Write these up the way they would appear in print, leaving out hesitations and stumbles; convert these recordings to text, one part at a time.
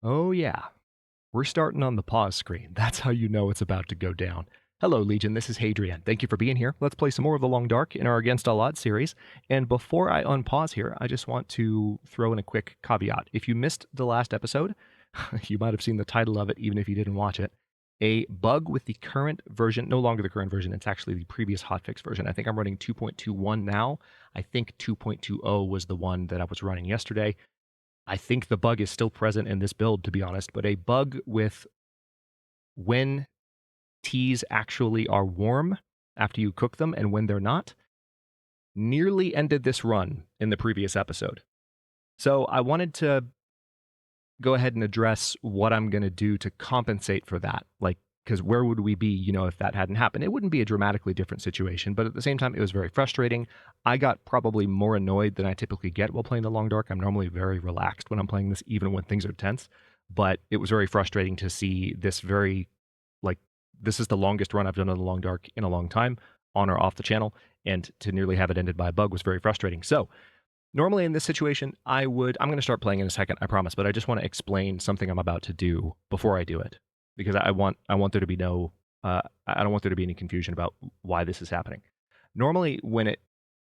Oh yeah, we're starting on the pause screen. That's how you know it's about to go down. Hello, Legion. This is Hadrian. Thank you for being here. Let's play some more of the Long Dark in our Against All Odds series. And before I unpause here, I just want to throw in a quick caveat. If you missed the last episode, you might have seen the title of it, even if you didn't watch it. A bug with the current version, no longer the current version, it's actually the previous hotfix version. I think I'm running 2.21 now. I think 2.20 was the one that I was running yesterday. I think the bug is still present in this build, to be honest, but a bug with when teas actually are warm after you cook them and when they're not nearly ended this run in the previous episode. So I wanted to go ahead and address what I'm going to do to compensate for that. Like, because where would we be, if that hadn't happened? It wouldn't be a dramatically different situation, but at the same time, it was very frustrating. I got probably more annoyed than I typically get while playing the Long Dark. I'm normally very relaxed when I'm playing this, even when things are tense. But it was very frustrating to see this this is the longest run I've done on the Long Dark in a long time, on or off the channel, and to nearly have it ended by a bug was very frustrating. So normally in this situation, I'm going to start playing in a second, I promise, but I just want to explain something I'm about to do before I do it, because I want there to be I don't want there to be any confusion about why this is happening. Normally, when it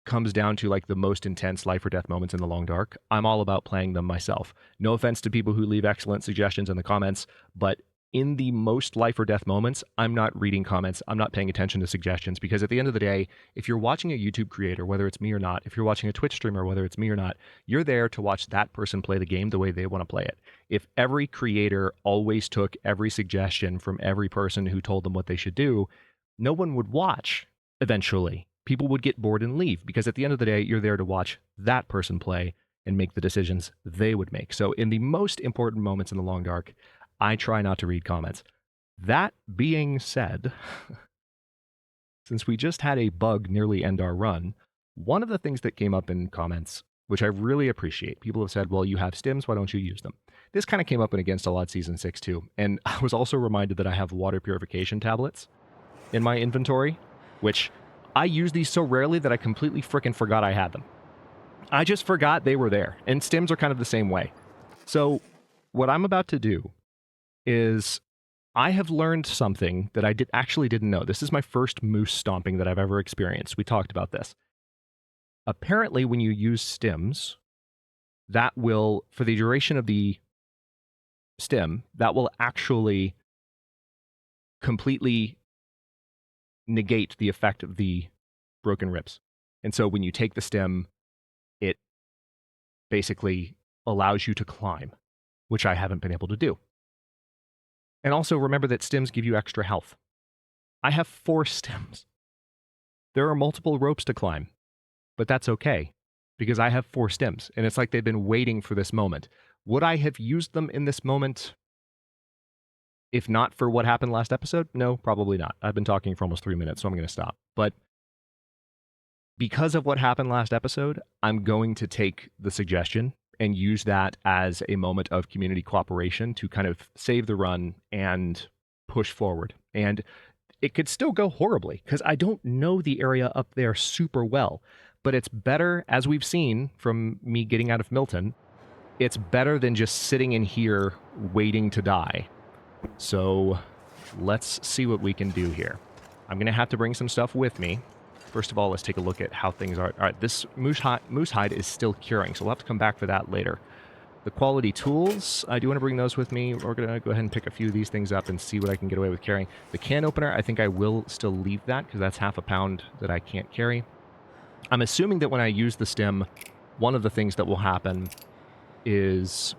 comes down to like the most intense life or death moments in the Long Dark, I'm all about playing them myself. No offense to people who leave excellent suggestions in the comments, but in the most life or death moments, I'm not reading comments. I'm not paying attention to suggestions, because at the end of the day, if you're watching a YouTube creator, whether it's me or not, if you're watching a Twitch streamer, whether it's me or not, you're there to watch that person play the game the way they want to play it. If every creator always took every suggestion from every person who told them what they should do, no one would watch eventually. People would get bored and leave, because at the end of the day, you're there to watch that person play and make the decisions they would make. So in the most important moments in the Long Dark, I try not to read comments. That being said, since we just had a bug nearly end our run, one of the things that came up in comments, which I really appreciate, people have said, well, you have stims, why don't you use them? This kind of came up in Against All Odds Season 6 too, and I was also reminded that I have water purification tablets in my inventory, which I use these so rarely that I completely freaking forgot I had them. I just forgot they were there, and stims are kind of the same way. So what I'm about to do is I have learned something that I actually didn't know. This is my first moose stomping that I've ever experienced. We talked about this. Apparently, when you use stims, that will, for the duration of the stim, that will actually completely negate the effect of the broken ribs. And so when you take the stim, it basically allows you to climb, which I haven't been able to do. And also remember that stims give you extra health. I have 4 stims. There are multiple ropes to climb, but that's okay, because I have 4 stims, and it's like they've been waiting for this moment. Would I have used them in this moment if not for what happened last episode? No, probably not. I've been talking for almost 3 minutes, so I'm going to stop. But because of what happened last episode, I'm going to take the suggestion and use that as a moment of community cooperation to kind of save the run and push forward. And it could still go horribly, because I don't know the area up there super well. But it's better, as we've seen from me getting out of Milton, it's better than just sitting in here waiting to die. So let's see what we can do here. I'm going to have to bring some stuff with me. First of all, let's take a look at how things are. All right, this moose hide is still curing, so we'll have to come back for that later. The quality tools, I do want to bring those with me. We're going to go ahead and pick a few of these things up and see what I can get away with carrying. The can opener, I think I will still leave that, because that's half a pound that I can't carry. I'm assuming that when I use the stim, one of the things that will happen is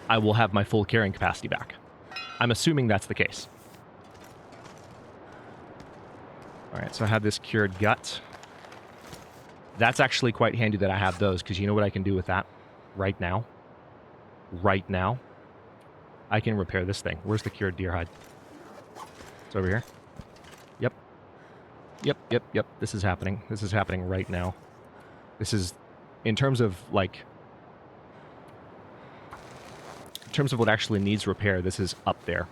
I will have my full carrying capacity back. I'm assuming that's the case. All right, so I have this cured gut. That's actually quite handy that I have those, because you know what I can do with that right now? Right now? I can repair this thing. Where's the cured deer hide? It's over here. Yep. Yep. This is happening. This is happening right now. This is, in terms of, like, in terms of what actually needs repair, this is up there.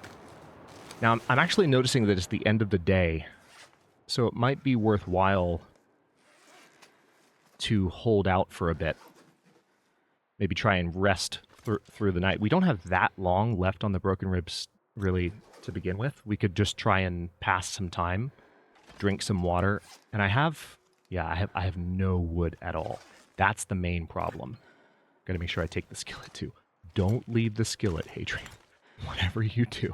Now, I'm actually noticing that it's the end of the day, so it might be worthwhile to hold out for a bit. Maybe try and rest through the night. We don't have that long left on the broken ribs, really, to begin with. We could just try and pass some time, drink some water, and I have no wood at all. That's the main problem. Gotta make sure I take the skillet too. Don't leave the skillet, Hadrian. Whatever you do,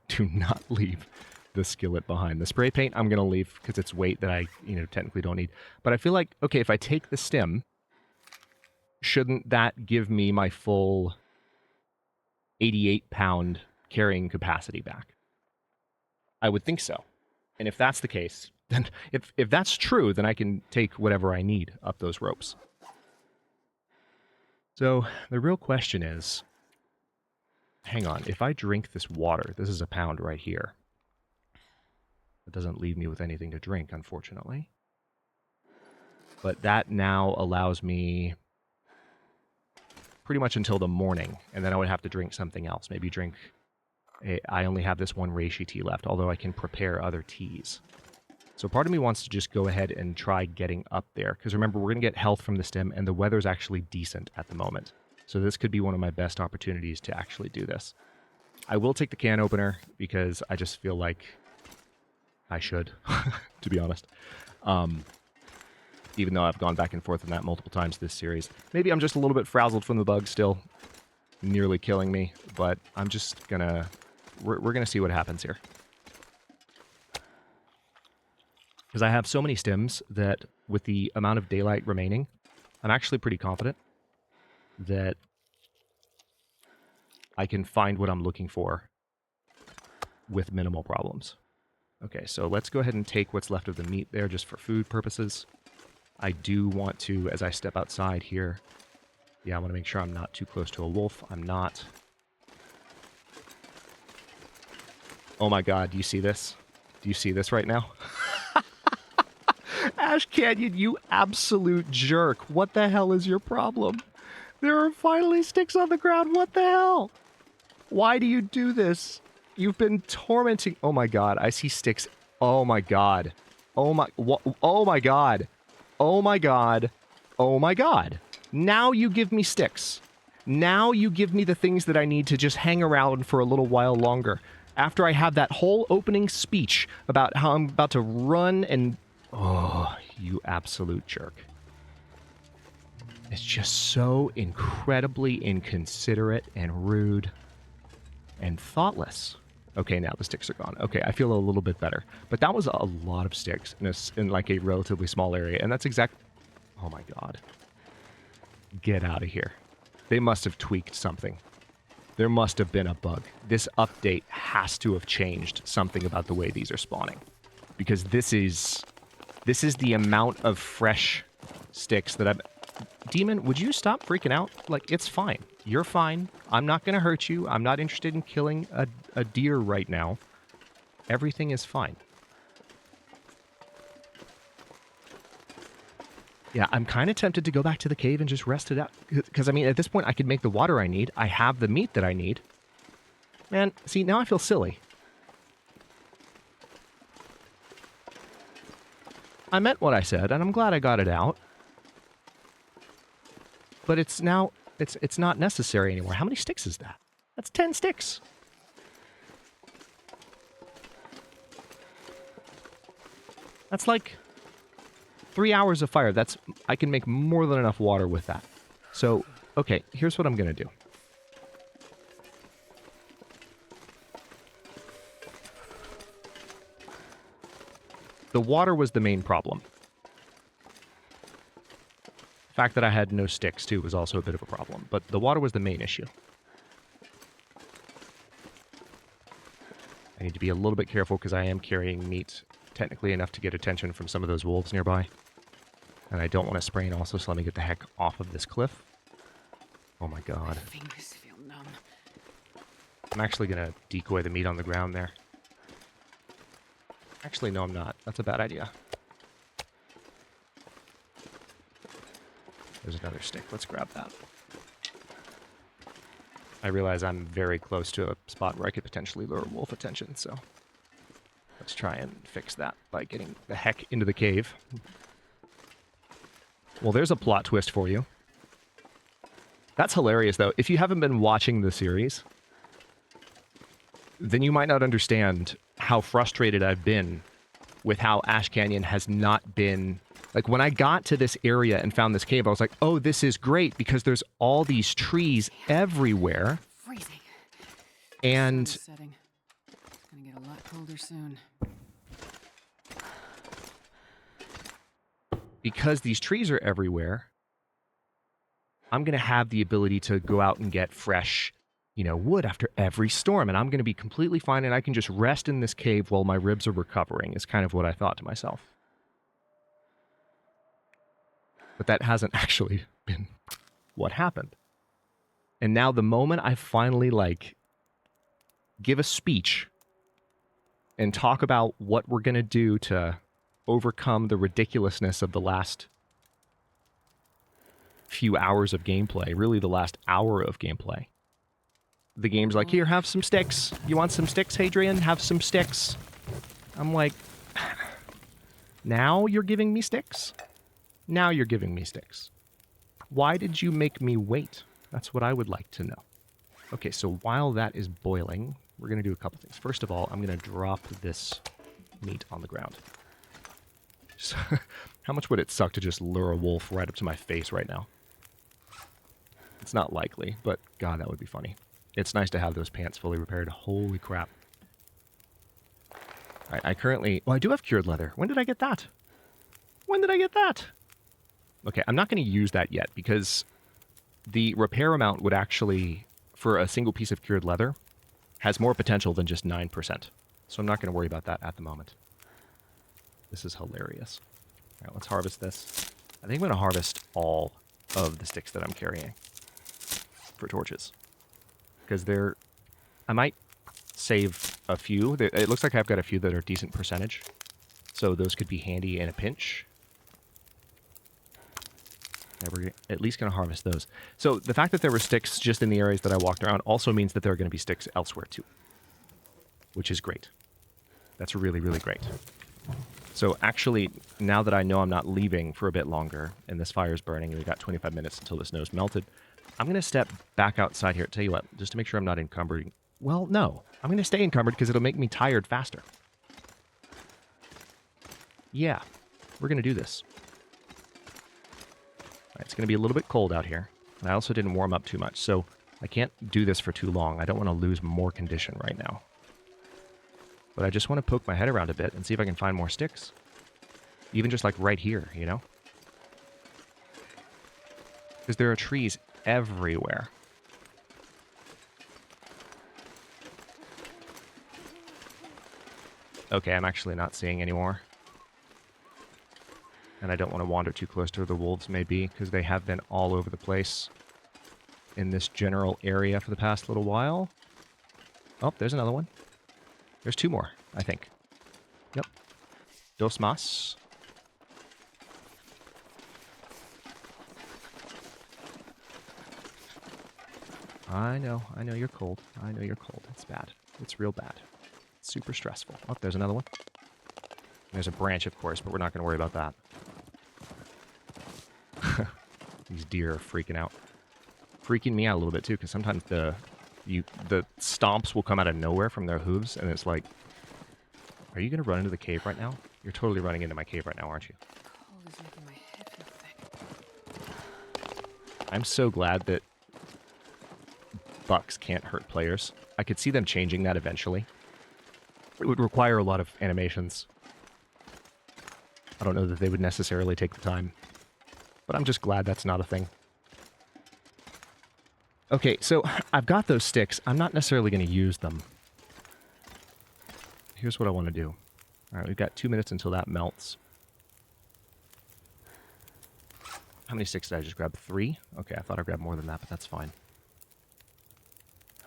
do not leave the skillet behind. The spray paint I'm gonna leave because it's weight that I, technically don't need. But I feel like, okay, if I take the stem, shouldn't that give me my full 88-pound carrying capacity back? I would think so. And if that's the case, then if that's true, then I can take whatever I need up those ropes. So the real question is, hang on, if I drink this water, this is a pound right here. It doesn't leave me with anything to drink, unfortunately. But that now allows me pretty much until the morning, and then I would have to drink something else. Maybe drink I only have this one reishi tea left, although I can prepare other teas. So part of me wants to just go ahead and try getting up there, because remember, we're going to get health from the stem, and the weather's actually decent at the moment. So this could be one of my best opportunities to actually do this. I will take the can opener, because I just feel like I should, to be honest. Even though I've gone back and forth on that multiple times this series. Maybe I'm just a little bit frazzled from the bug still, nearly killing me, but I'm just gonna... We're gonna see what happens here. Because I have so many stems that with the amount of daylight remaining, I'm actually pretty confident that I can find what I'm looking for with minimal problems. Okay, so let's go ahead and take what's left of the meat there just for food purposes. I do want to, as I step outside here, I want to make sure I'm not too close to a wolf. I'm not. Oh my god, do you see this? Do you see this right now? Ash Canyon, you absolute jerk. What the hell is your problem? There are finally sticks on the ground. What the hell? Why do you do this? You've been tormenting... Oh my god, I see sticks. Oh my god. Oh my... Oh my god. Oh my god. Oh my god. Now you give me sticks. Now you give me the things that I need to just hang around for a little while longer. After I have that whole opening speech about how I'm about to run and... Oh, you absolute jerk. It's just so incredibly inconsiderate and rude and thoughtless. Okay, now the sticks are gone. Okay, I feel a little bit better. But that was a lot of sticks in like a relatively small area. And that's exact... Oh my god. Get out of here. They must have tweaked something. There must have been a bug. This update has to have changed something about the way these are spawning. Because this is the amount of fresh sticks that I've... Demon, would you stop freaking out? Like, it's fine. You're fine. I'm not going to hurt you. I'm not interested in killing a deer right now. Everything is fine. Yeah, I'm kind of tempted to go back to the cave and just rest it out. Because, I mean, at this point, I could make the water I need. I have the meat that I need. Man, see, now I feel silly. I meant what I said, and I'm glad I got it out. But it's now... It's not necessary anymore. How many sticks is that? That's 10 sticks. That's like 3 hours of fire. I can make more than enough water with that. So, okay, here's what I'm going to do. The water was the main problem. The fact that I had no sticks, too, was also a bit of a problem. But the water was the main issue. I need to be a little bit careful because I am carrying meat technically enough to get attention from some of those wolves nearby. And I don't want to sprain also, so let me get the heck off of this cliff. Oh my god. My fingers feel numb. I'm actually going to decoy the meat on the ground there. Actually, no, I'm not. That's a bad idea. There's another stick. Let's grab that. I realize I'm very close to a spot where I could potentially lure wolf attention, so let's try and fix that by getting the heck into the cave. Well, there's a plot twist for you. That's hilarious, though. If you haven't been watching the series, then you might not understand how frustrated I've been with how Ash Canyon has not been... Like, when I got to this area and found this cave, I was like, oh, this is great, because there's all these trees everywhere. Freezing. And... Sun is setting. It's gonna get a lot colder soon. Because these trees are everywhere, I'm going to have the ability to go out and get fresh, you know, wood after every storm, and I'm going to be completely fine, and I can just rest in this cave while my ribs are recovering, is kind of what I thought to myself. But that hasn't actually been what happened. And now the moment I finally, like, give a speech and talk about what we're going to do to overcome the ridiculousness of the last few hours of gameplay, really the last hour of gameplay, the game's like, here, have some sticks. You want some sticks, Hadrian? Have some sticks. I'm like, now you're giving me sticks? Now you're giving me sticks. Why did you make me wait? That's what I would like to know. Okay, so while that is boiling, we're going to do a couple things. First of all, I'm going to drop this meat on the ground. So, how much would it suck to just lure a wolf right up to my face right now? It's not likely, but God, that would be funny. It's nice to have those pants fully repaired. Holy crap. All right, I currently... Well, I do have cured leather. When did I get that? When did I get that? Okay, I'm not going to use that yet, because the repair amount would actually, for a single piece of cured leather, has more potential than just 9%. So I'm not going to worry about that at the moment. This is hilarious. All right, let's harvest this. I think I'm going to harvest all of the sticks that I'm carrying for torches. Because they're... I might save a few. It looks like I've got a few that are decent percentage. So those could be handy in a pinch. And we're at least going to harvest those. So the fact that there were sticks just in the areas that I walked around also means that there are going to be sticks elsewhere too. Which is great. That's really, really great. So actually, now that I know I'm not leaving for a bit longer, and this fire's burning, and we've got 25 minutes until the snow's melted, I'm going to step back outside here. Tell you what, just to make sure I'm not encumbered. Well, no. I'm going to stay encumbered because it'll make me tired faster. Yeah, we're going to do this. All right, it's going to be a little bit cold out here, and I also didn't warm up too much, so I can't do this for too long. I don't want to lose more condition right now. But I just want to poke my head around a bit and see if I can find more sticks. Even just like right here, you know? Because there are trees everywhere. Okay, I'm actually not seeing any more. And I don't want to wander too close to where the wolves may be, because they have been all over the place in this general area for the past little while. Oh, there's another one. There's two more, I think. Yep. Dos más. I know you're cold. I know you're cold. It's bad. It's real bad. It's super stressful. Oh, there's another one. There's a branch, of course, but we're not going to worry about that. These deer are freaking out. Freaking me out a little bit, too, because sometimes the stomps will come out of nowhere from their hooves, and it's like, are you going to run into the cave right now? You're totally running into my cave right now, aren't you? Cold is making my head feel thick. I'm so glad that bucks can't hurt players. I could see them changing that eventually. It would require a lot of animations. I don't know that they would necessarily take the time, but I'm just glad that's not a thing. Okay, so I've got those sticks. I'm not necessarily going to use them. Here's what I want to do. All right, we've got 2 minutes until that melts. How many sticks did I just grab? 3? Okay, I thought I grabbed more than that, but that's fine.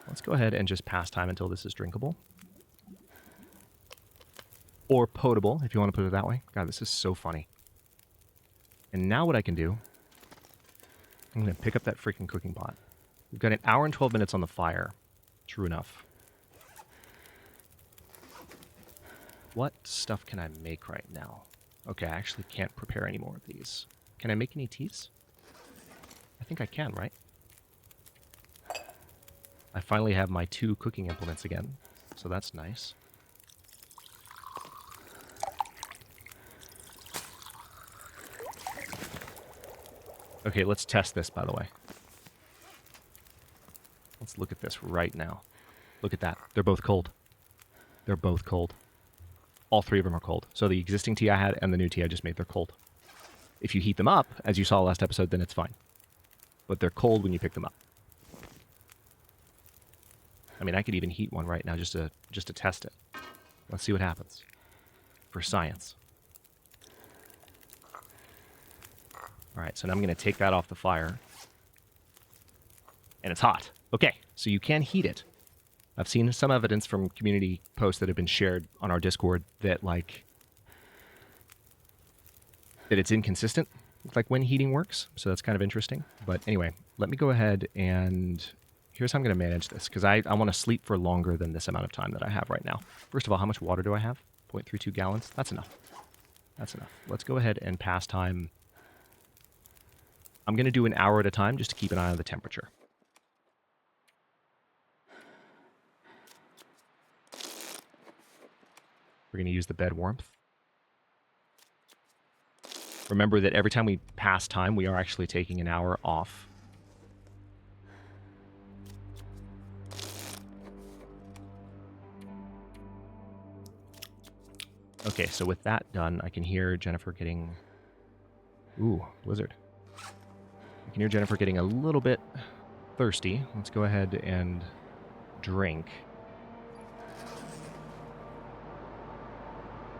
Let's go ahead and just pass time until this is drinkable. Or potable, if you want to put it that way. God, this is so funny. And now what I can do, I'm going to pick up that freaking cooking pot. We've got 1 hour and 12 minutes on the fire. True enough. What stuff can I make right now? Okay, I actually can't prepare any more of these. Can I make any teas? I think I can, right? I finally have my 2 cooking implements again, so that's nice. Okay, let's test this, by the way. Let's look at this right now. Look at that. They're both cold. They're both cold. All 3 of them are cold. So the existing tea I had and the new tea I just made, they're cold. If you heat them up, as you saw last episode, then it's fine. But they're cold when you pick them up. I mean, I could even heat one right now just to test it. Let's see what happens. For science. Alright, so now I'm going to take that off the fire. And it's hot. Okay, so you can heat it. I've seen some evidence from community posts that have been shared on our Discord that, like, that it's inconsistent, like, when heating works. So that's kind of interesting. But anyway, let me go ahead and here's how I'm going to manage this, because I want to sleep for longer than this amount of time that I have right now. First of all, how much water do I have? 0.32 gallons? That's enough. That's enough. Let's go ahead and pass time. I'm going to do an hour at a time just to keep an eye on the temperature. We're going to use the bed warmth. Remember that every time we pass time, we are actually taking an hour off. Okay, so with that done, I can hear Jennifer getting... Ooh, blizzard. I can hear Jennifer getting a little bit thirsty. Let's go ahead and drink.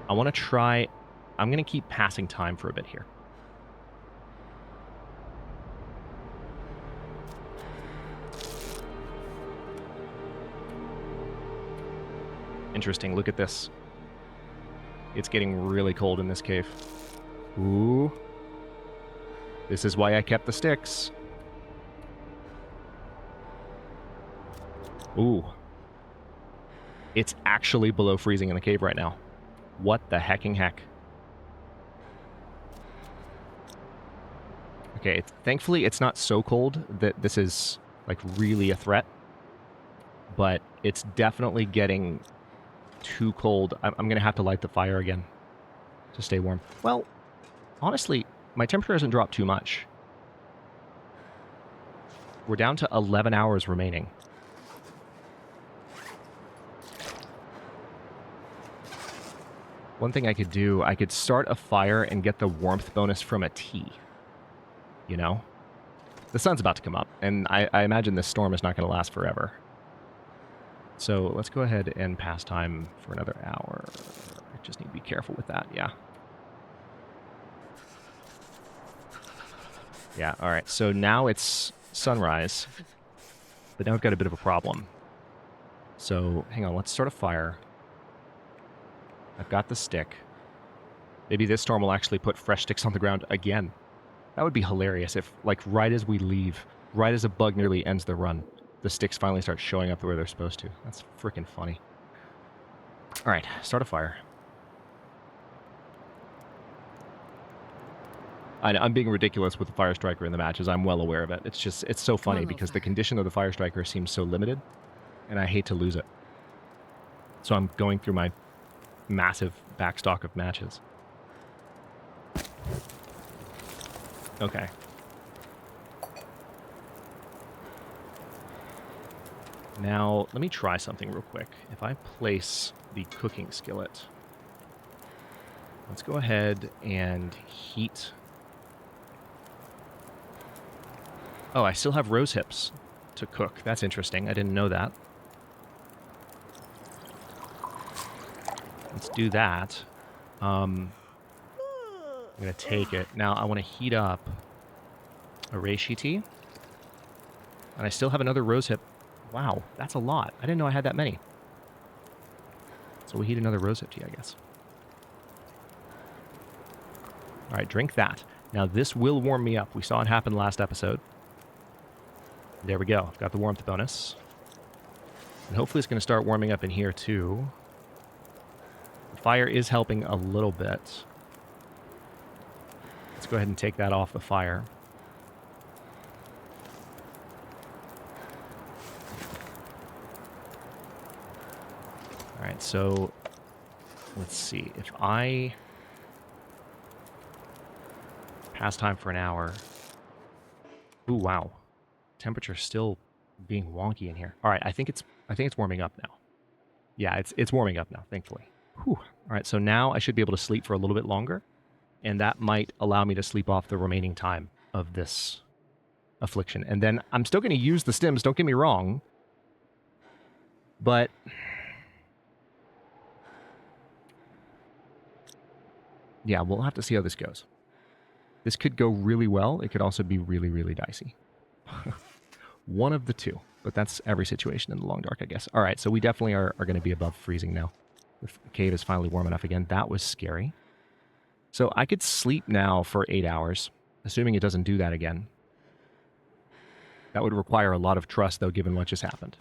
I want to try... I'm going to keep passing time for a bit here. Interesting. Look at this. It's getting really cold in this cave. Ooh. This is why I kept the sticks. Ooh. It's actually below freezing in the cave right now. What the hecking heck? Okay, thankfully it's not so cold that this is, like, really a threat. But it's definitely getting too cold. I'm going to have to light the fire again to stay warm. Well, honestly, my temperature hasn't dropped too much. We're down to 11 hours remaining. One thing I could do, I could start a fire and get the warmth bonus from a tea. You know? The sun's about to come up, and I imagine this storm is not going to last forever. So let's go ahead and pass time for another hour. I just need to be careful with that, yeah. Yeah, alright, so now it's sunrise, but now we've got a bit of a problem. So, hang on, let's start a fire. I've got the stick. Maybe this storm will actually put fresh sticks on the ground again. That would be hilarious if, like, right as we leave, right as a bug nearly ends the run, the sticks finally start showing up where they're supposed to. That's freaking funny. Alright, start a fire. I'm being ridiculous with the fire striker in the matches. I'm well aware of it. It's just, it's so funny because the condition of the fire striker seems so limited, and I hate to lose it. So I'm going through my massive backstock of matches. Okay. Now, let me try something real quick. If I place the cooking skillet, let's go ahead and heat. Oh, I still have rose hips to cook. That's interesting. I didn't know that. Let's do that. I'm going to take it. Now, I want to heat up a reishi tea. And I still have another rose hip. Wow, that's a lot. I didn't know I had that many. So we heat another rose hip tea, I guess. All right, drink that. Now, this will warm me up. We saw it happen last episode. There we go. I've got the warmth bonus. And hopefully it's going to start warming up in here, too. The fire is helping a little bit. Let's go ahead and take that off the fire. Alright, so let's see. If I pass time for an hour... Ooh, wow. Temperature's still being wonky in here. Alright, I think it's warming up now. Yeah, it's warming up now, thankfully. Whew. Alright, so now I should be able to sleep for a little bit longer, and that might allow me to sleep off the remaining time of this affliction. And then I'm still going to use the stims, don't get me wrong, but... yeah, we'll have to see how this goes. This could go really well. It could also be really, really dicey. One of the two. But that's every situation in the long dark, I guess. All right, so we definitely are going to be above freezing now. The cave is finally warm enough again. That was scary. So I could sleep now for 8 hours, assuming it doesn't do that again. That would require a lot of trust, though, given what just happened.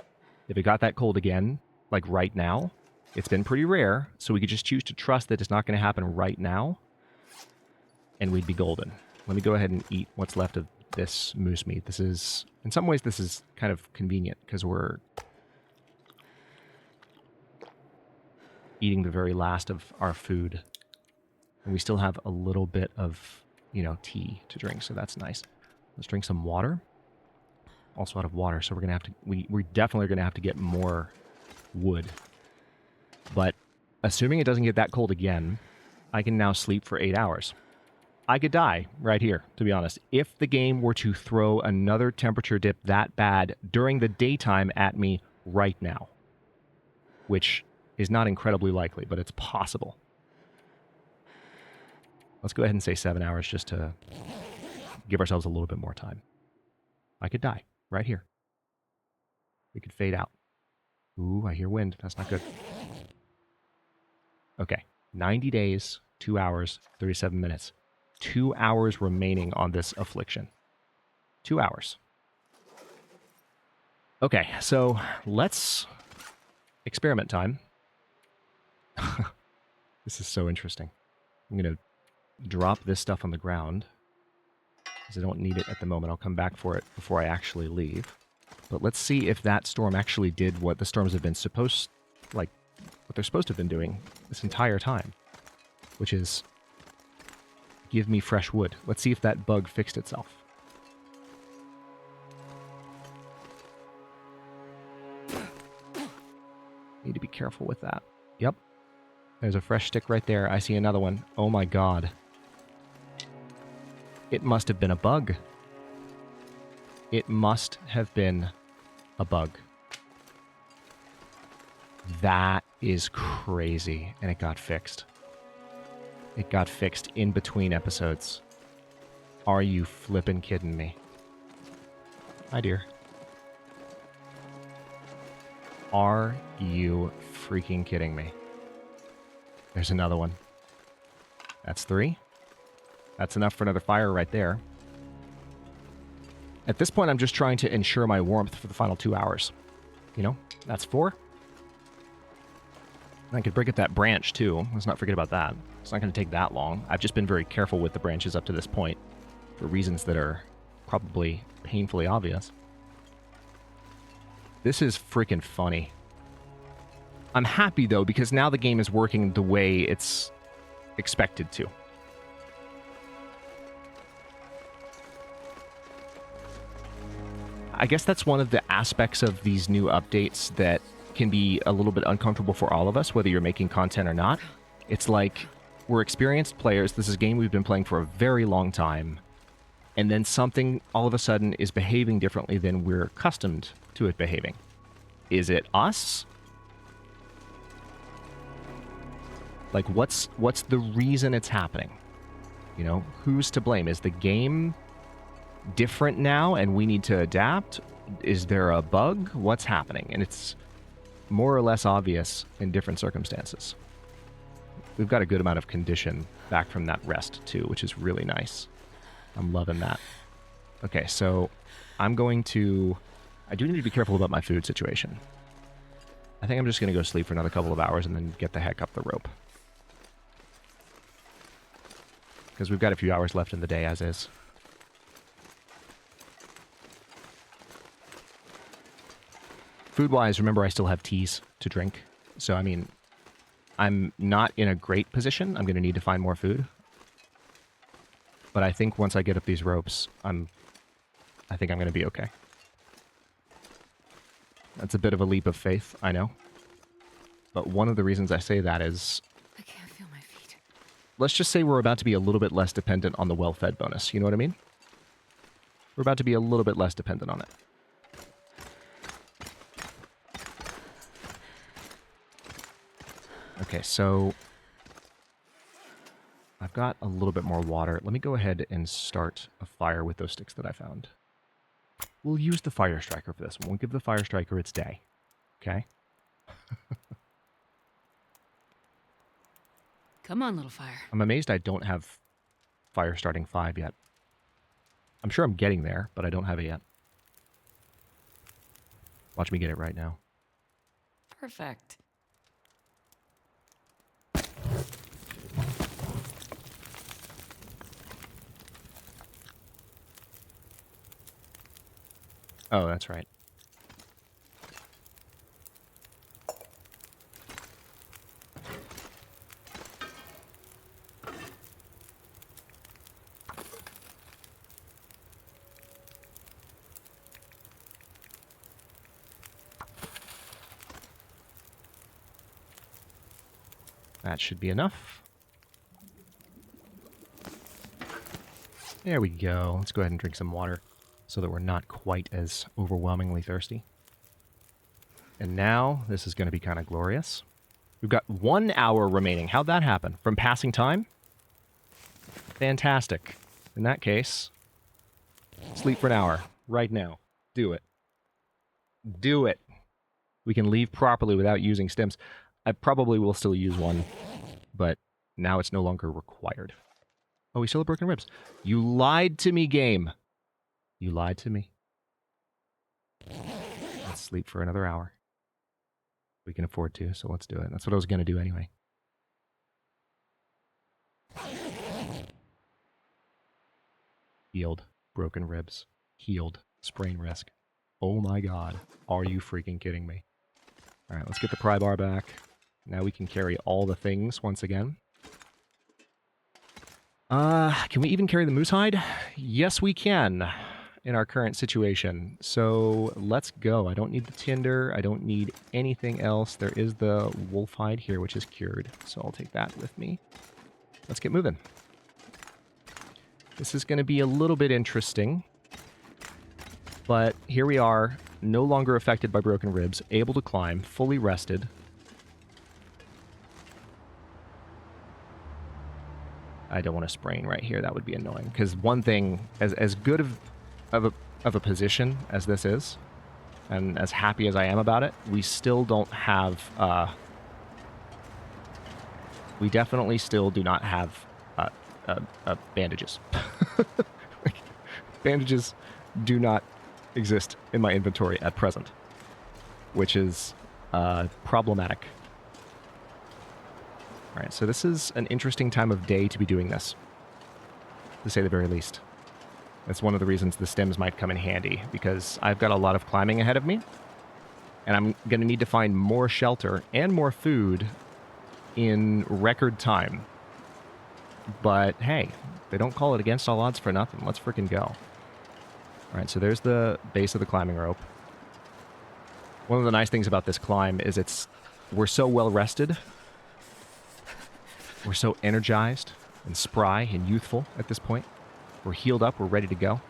If it got that cold again, like right now, it's been pretty rare, so we could just choose to trust that it's not going to happen right now, and we'd be golden. Let me go ahead and eat what's left of this moose meat. This is, in some ways, this is kind of convenient, because we're eating the very last of our food, and we still have a little bit of, tea to drink, so that's nice. Let's drink some water. Also out of water, so we're going to have to, we definitely are going to have to get more wood. But assuming it doesn't get that cold again, I can now sleep for 8 hours. I could die right here, to be honest. If the game were to throw another temperature dip that bad during the daytime at me right now, which is not incredibly likely, but it's possible. Let's go ahead and say 7 hours just to give ourselves a little bit more time. I could die right here. We could fade out. Ooh, I hear wind. That's not good. Okay, 90 days, 2 hours, 37 minutes. 2 hours remaining on this affliction. 2 hours. Okay, so let's... experiment time. This is so interesting. I'm going to drop this stuff on the ground, because I don't need it at the moment. I'll come back for it before I actually leave. But let's see if that storm actually did what the storms have been supposed... what they're supposed to have been doing this entire time, which is give me fresh wood. Let's see if that bug fixed itself. Need to be careful with that. Yep. There's a fresh stick right there. I see another one. Oh my god. It must have been a bug. It must have been a bug. That is crazy. And it got fixed. It got fixed in between episodes. Are you flippin' kidding me? Hi, dear. Are you freaking kidding me? There's another one. That's 3. That's enough for another fire right there. At this point, I'm just trying to ensure my warmth for the final 2 hours. That's 4. I could break up that branch, too. Let's not forget about that. It's not going to take that long. I've just been very careful with the branches up to this point for reasons that are probably painfully obvious. This is freaking funny. I'm happy, though, because now the game is working the way it's expected to. I guess that's one of the aspects of these new updates that can be a little bit uncomfortable for all of us, whether you're making content or not. It's like, we're experienced players, this is a game we've been playing for a very long time, and then something all of a sudden is behaving differently than we're accustomed to it behaving. Is it us? Like, what's the reason it's happening? Who's to blame? Is the game different now and we need to adapt? Is there a bug? What's happening? And it's more or less obvious in different circumstances. We've got a good amount of condition back from that rest, too, which is really nice. I'm loving that. Okay, so I'm going to... I do need to be careful about my food situation. I think I'm just going to go sleep for another couple of hours and then get the heck up the rope. Because we've got a few hours left in the day as is. Food-wise, remember I still have teas to drink. So, I mean, I'm not in a great position. I'm going to need to find more food. But I think once I get up these ropes, I think I'm going to be okay. That's a bit of a leap of faith, I know. But one of the reasons I say that is, I can't feel my feet. let's just say we're about to be a little bit less dependent on the well-fed bonus. You know what I mean? We're about to be a little bit less dependent on it. Okay, so I've got a little bit more water. Let me go ahead and start a fire with those sticks that I found. We'll use the fire striker for this one. We'll give the fire striker its day. Okay? Come on, little fire. I'm amazed I don't have fire starting 5 yet. I'm sure I'm getting there, but I don't have it yet. Watch me get it right now. Perfect. Oh, that's right. That should be enough. There we go. Let's go ahead and drink some water so that we're not quite as overwhelmingly thirsty. And now, this is going to be kind of glorious. We've got 1 hour remaining. How'd that happen? From passing time? Fantastic. In that case, sleep for an hour. Right now. Do it. Do it. We can leave properly without using stims. I probably will still use one, but now it's no longer required. Oh, we still have broken ribs. You lied to me, game. You lied to me. Let's sleep for another hour. We can afford to, so let's do it. That's what I was going to do anyway. Healed. Broken ribs. Healed. Sprain risk. Oh my god. Are you freaking kidding me? Alright, let's get the pry bar back. Now we can carry all the things once again. Can we even carry the moose hide? Yes, we can in our current situation. So let's go. I don't need the tinder. I don't need anything else. There is the wolf hide here, which is cured. So I'll take that with me. Let's get moving. This is going to be a little bit interesting. But here we are, no longer affected by broken ribs, able to climb, fully rested. I don't want to sprain right here. That would be annoying. Because one thing, as good of a position as this is, and as happy as I am about it, we still don't have... we definitely still do not have bandages. Like, bandages do not exist in my inventory at present, which is problematic. All right, so this is an interesting time of day to be doing this, to say the very least. That's one of the reasons the stems might come in handy, because I've got a lot of climbing ahead of me, and I'm going to need to find more shelter and more food in record time. But hey, they don't call it against all odds for nothing. Let's freaking go. All right, so there's the base of the climbing rope. One of the nice things about this climb is we're so well rested. We're so energized and spry and youthful at this point. We're healed up. We're ready to go.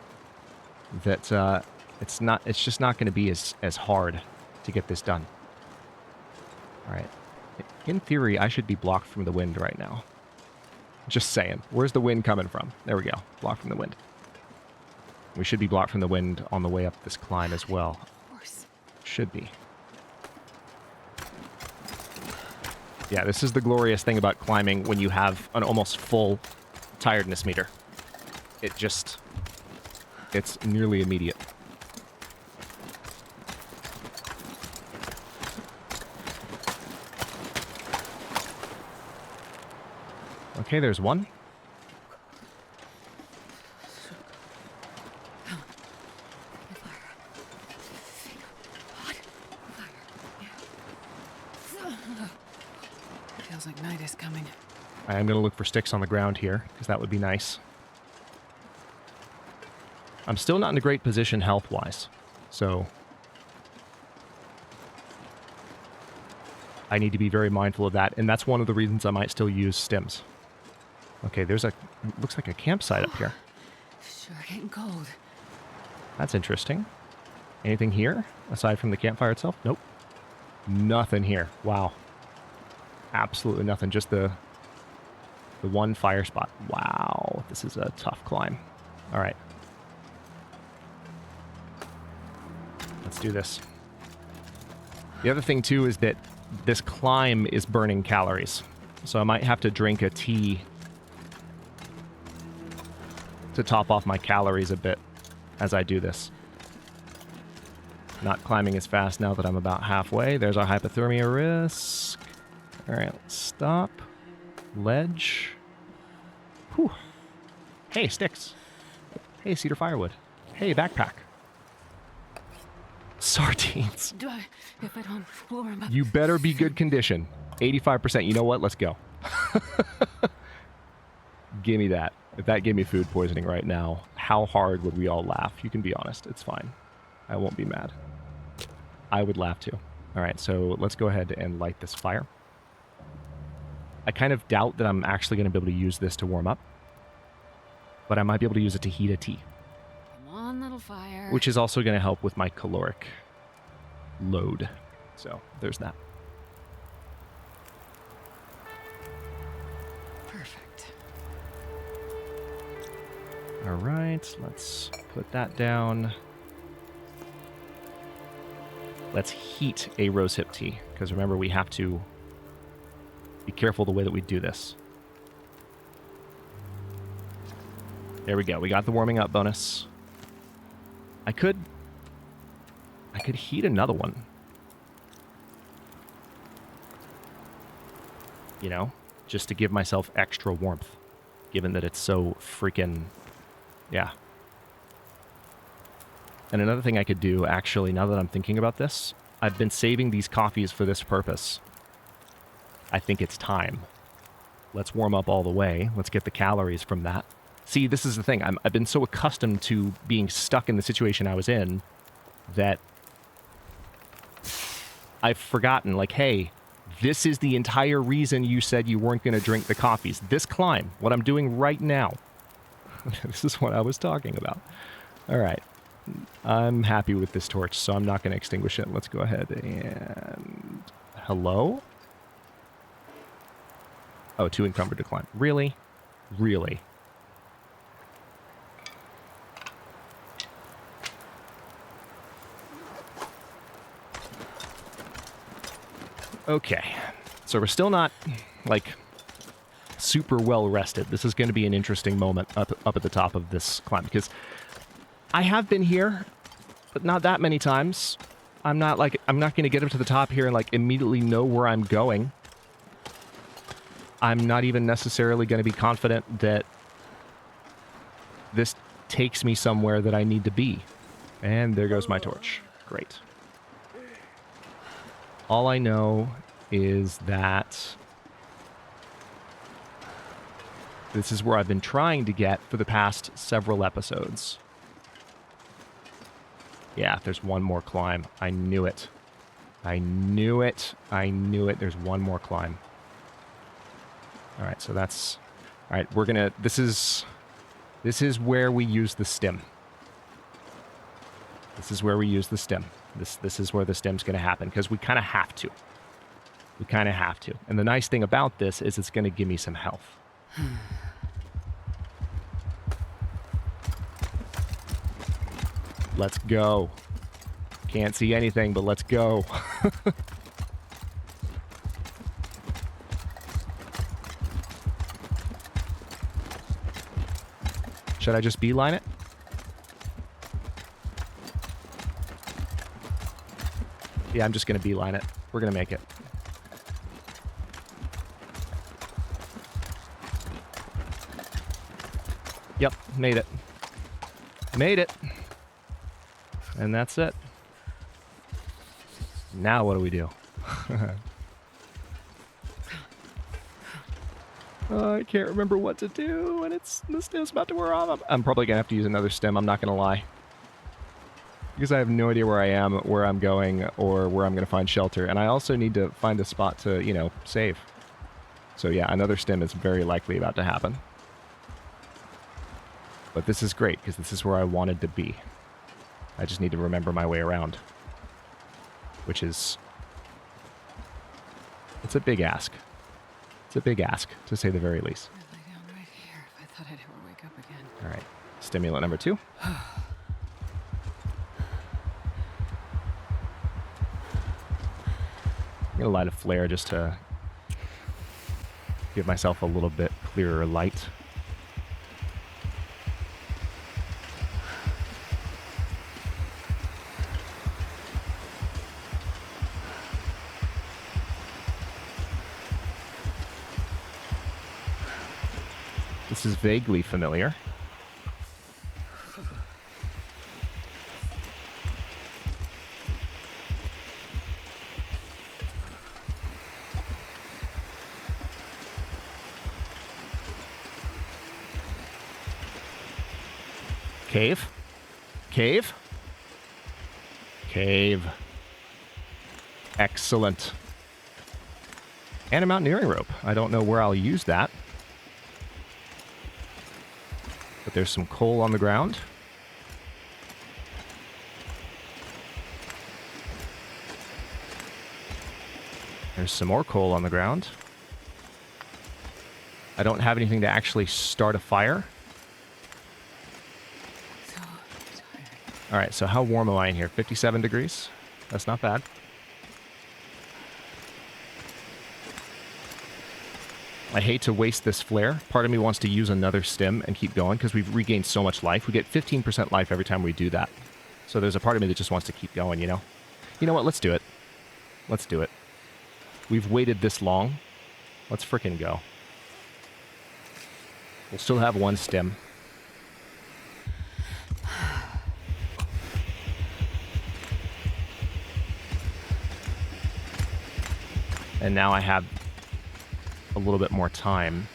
That it's just not going to be as hard to get this done. All right. In theory, I should be blocked from the wind right now. Just saying. Where's the wind coming from? There we go. Blocked from the wind. We should be blocked from the wind on the way up this climb as well. Of course. Should be. Yeah, this is the glorious thing about climbing when you have an almost full tiredness meter. It's nearly immediate. Okay, there's one. Feels like night is coming. I am going to look for sticks on the ground here, because that would be nice. I'm still not in a great position health-wise, so I need to be very mindful of that, and that's one of the reasons I might still use stims. Okay, there's looks like a campsite up here. Sure getting cold. That's interesting. Anything here, aside from the campfire itself? Nope. Nothing here. Wow. Absolutely nothing, just the one fire spot. Wow, this is a tough climb. All right. Let's do this. The other thing, too, is that this climb is burning calories. So I might have to drink a tea to top off my calories a bit as I do this. Not climbing as fast now that I'm about halfway. There's our hypothermia risk. All right, let's stop. Ledge. Whew. Hey, sticks. Hey, cedar firewood. Hey, backpack. Sardines. Do I, if I don't warm up? You better be good condition. 85%. You know what? Let's go. Give me that. If that gave me food poisoning right now, how hard would we all laugh? You can be honest. It's fine. I won't be mad. I would laugh too. All right, so let's go ahead and light this fire. I kind of doubt that I'm actually going to be able to use this to warm up, but I might be able to use it to heat a tea. Come on, little fire. Which is also going to help with my caloric load. So there's that. Perfect. All right, let's put that down. Let's heat a rosehip tea, because remember, we have to be careful the way that we do this. There we go. We got the warming up bonus. I could heat another one. You know, just to give myself extra warmth, given that it's so freaking, yeah. And another thing I could do, actually, now that I'm thinking about this, I've been saving these coffees for this purpose. I think it's time. Let's warm up all the way. Let's get the calories from that. See, this is the thing. I've been so accustomed to being stuck in the situation I was in that I've forgotten, like, hey, this is the entire reason you said you weren't going to drink the coffees. This climb, what I'm doing right now. This is what I was talking about. All right. I'm happy with this torch, so I'm not going to extinguish it. Let's go ahead and... Hello? Oh, too encumbered to climb. Really? Really? Okay. So we're still not, like, super well rested. This is going to be an interesting moment up at the top of this climb, because I have been here, but not that many times. I'm not going to get up to the top here and, like, immediately know where I'm going. I'm not even necessarily going to be confident that this takes me somewhere that I need to be. And there goes my torch. Great. All I know is that this is where I've been trying to get for the past several episodes. Yeah, there's one more climb. I knew it. I knew it. I knew it. There's one more climb. All right, so that's... All right, we're going to... This is where we use the stem. This is where we use the stem. This is where the stem's going to happen, because we kind of have to. We kind of have to. And the nice thing about this is it's going to give me some health. Let's go. Can't see anything, but let's go. Should I just beeline it? Yeah, I'm just going to beeline it. We're going to make it. Yep, made it. Made it. And that's it. Now what do we do? I can't remember what to do, and the stem's about to wear off. I'm probably going to have to use another stem, I'm not going to lie. Because I have no idea where I am, where I'm going, or where I'm going to find shelter. And I also need to find a spot to, you know, save. So yeah, another stem is very likely about to happen. But this is great, because this is where I wanted to be. I just need to remember my way around. Which is... it's a big ask. It's a big ask, to say the very least. I'd lay down right here if I thought I'd ever wake up again. Alright, stimulant number 2. I'm going to light a flare just to give myself a little bit clearer light. This is vaguely familiar. Cave? Cave? Cave. Excellent. And a mountaineering rope. I don't know where I'll use that. But there's some coal on the ground. There's some more coal on the ground. I don't have anything to actually start a fire. So tired. Alright, so how warm am I in here? 57 degrees? That's not bad. I hate to waste this flare. Part of me wants to use another stim and keep going because we've regained so much life. We get 15% life every time we do that. So there's a part of me that just wants to keep going, you know? You know what? Let's do it. Let's do it. We've waited this long. Let's frickin' go. We'll still have one stim. And now I have a little bit more time.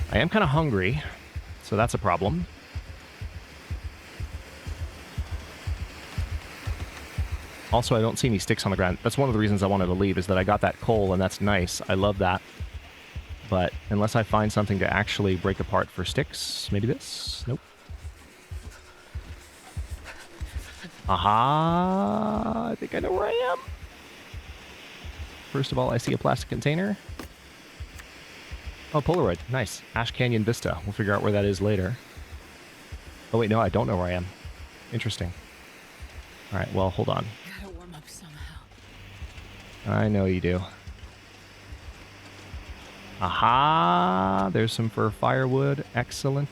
I am kind of hungry, so that's a problem. Also, I don't see any sticks on the ground. That's one of the reasons I wanted to leave, is that I got that coal, and that's nice. I love that. But unless I find something to actually break apart for sticks, maybe this? Nope. Aha! I think I know where I am. First of all, I see a plastic container. Oh, Polaroid. Nice. Ash Canyon Vista. We'll figure out where that is later. Oh, wait, no, I don't know where I am. Interesting. All right, well, hold on. Gotta warm up somehow. I know you do. Aha! There's some fur firewood. Excellent.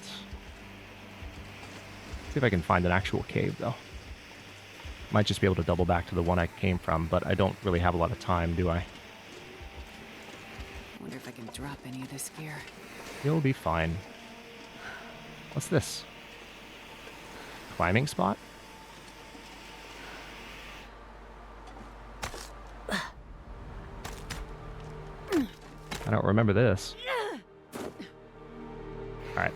See if I can find an actual cave, though. Might just be able to double back to the one I came from, but I don't really have a lot of time, do I? I wonder if I can drop any of this gear. You'll be fine. What's this? Climbing spot? I don't remember this. Alright.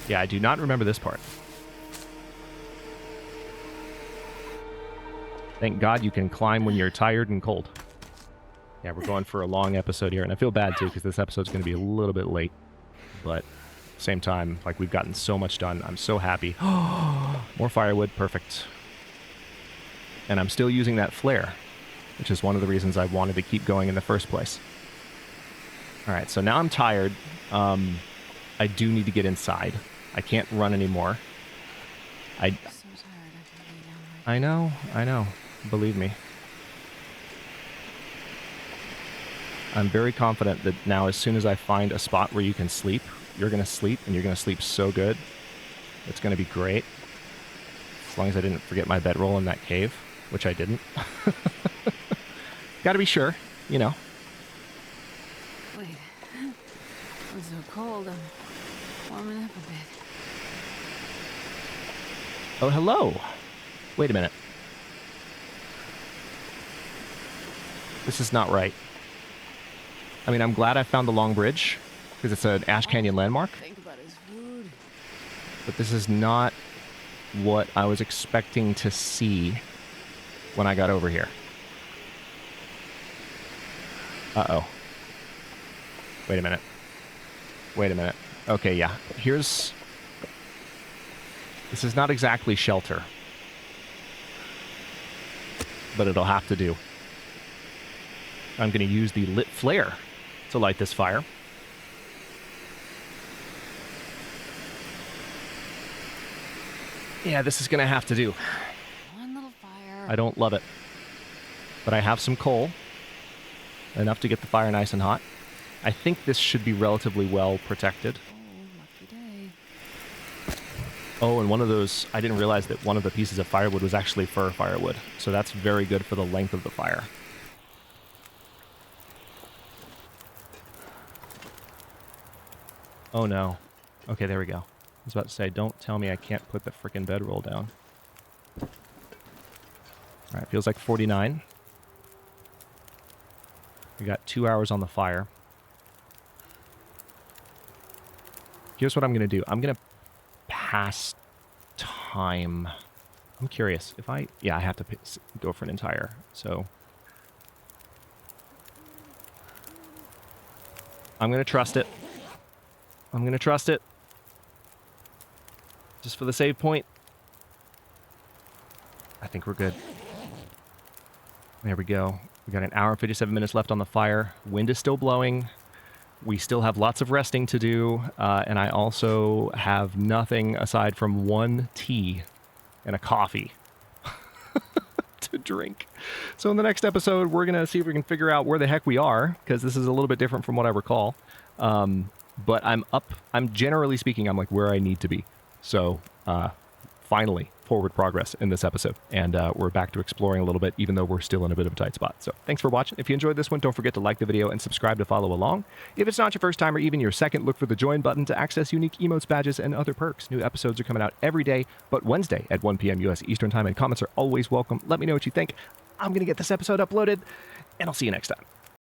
Yeah, I do not remember this part. Thank God you can climb when you're tired and cold. Yeah, we're going for a long episode here, and I feel bad, too, because this episode's going to be a little bit late. But, same time, like, we've gotten so much done. I'm so happy. More firewood, perfect. And I'm still using that flare, which is one of the reasons I wanted to keep going in the first place. Alright, so now I'm tired. I do need to get inside. I can't run anymore. I'm so tired I can lay down right I know. Believe me. I'm very confident that now, as soon as I find a spot where you can sleep, you're going to sleep, and you're going to sleep so good. It's going to be great. As long as I didn't forget my bedroll in that cave, which I didn't. Gotta be sure, you know. Wait. I'm so cold. I'm warming up a bit. Oh, hello. Wait a minute. This is not right. I mean, I'm glad I found the long bridge, because it's an Ash Canyon landmark. Think about his food. But this is not what I was expecting to see when I got over here. Uh-oh. Wait a minute. Wait a minute. Okay, yeah. Here's... This is not exactly shelter. But it'll have to do. I'm going to use the lit flare to light this fire. Yeah, this is going to have to do. One little fire. I don't love it. But I have some coal. Enough to get the fire nice and hot. I think this should be relatively well protected. Oh, lucky day. Oh, and one of those, I didn't realize that one of the pieces of firewood was actually fir firewood. So that's very good for the length of the fire. Oh no. Okay, there we go. I was about to say, don't tell me I can't put the frickin' bedroll down. Alright, feels like 49. We got 2 hours on the fire. Here's what I'm going to do. I'm going to pass time. I'm curious. If I... Yeah, I have to go for an entire. So... I'm going to trust it. I'm going to trust it. Just for the save point. I think we're good. There we go. We got an hour and 57 minutes left on the fire. Wind is still blowing. We still have lots of resting to do. And I also have nothing aside from one tea and a coffee to drink. So in the next episode, we're going to see if we can figure out where the heck we are, because this is a little bit different from what I recall. But I'm generally speaking, I'm like where I need to be. So finally, forward progress in this episode. And we're back to exploring a little bit, even though we're still in a bit of a tight spot. So thanks for watching. If you enjoyed this one, don't forget to like the video and subscribe to follow along. If it's not your first time or even your second, look for the join button to access unique emotes, badges, and other perks. New episodes are coming out every day, but Wednesday at 1 p.m. U.S. Eastern Time, and comments are always welcome. Let me know what you think. I'm going to get this episode uploaded, and I'll see you next time.